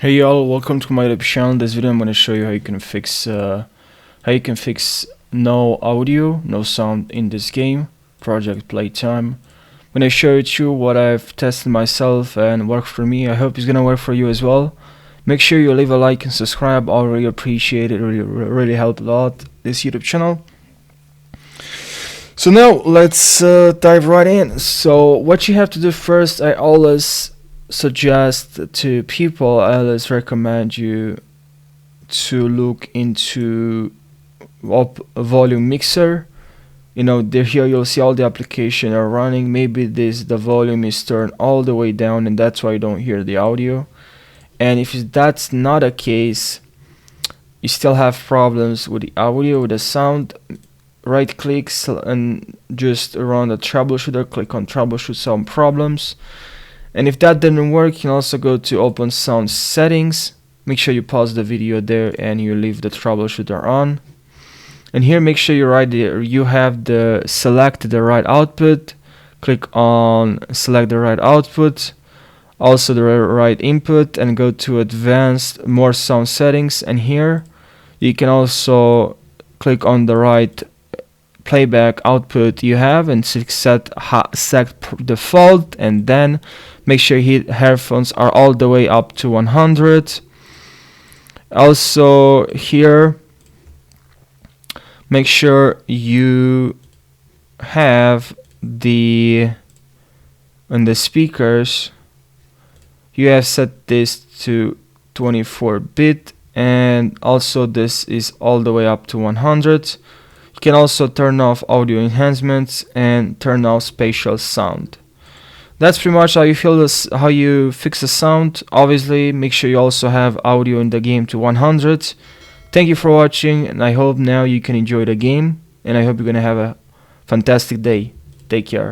Hey y'all, welcome to my YouTube channel. In this video I'm going to show you how you can fix no audio, no sound in this game, Project Playtime. I'm going to show you what I've tested myself and worked for me. I hope it's going to work for you as well. Make sure you leave a like and subscribe. I'll really appreciate it. Really help a lot this YouTube channel. So now let's dive right in. So what you have to do first, I always suggest to people, I always recommend you to look into a volume mixer. You know, here you'll see all the applications are running. Maybe the volume is turned all the way down and that's why you don't hear the audio. And if that's not a case, you still have problems with the audio, with the sound, right click and just run the troubleshooter, click on troubleshoot sound problems. And if that didn't work, you can also go to open sound settings. Make sure you pause the video there and you leave the troubleshooter on. And here make sure you have the select the right output. Click on select the right output, also the right input, and go to advanced more sound settings. And here you can also click on the right playback output you have and set default, and then make sure headphones are all the way up to 100. Also here make sure you have in the speakers you have set this to 24-bit, and also this is all the way up to 100. You can also turn off audio enhancements and turn off spatial sound. That's pretty much how you fix the sound. Obviously, make sure you also have audio in the game to 100. Thank you for watching, and I hope now you can enjoy the game, and I hope you're gonna have a fantastic day. Take care.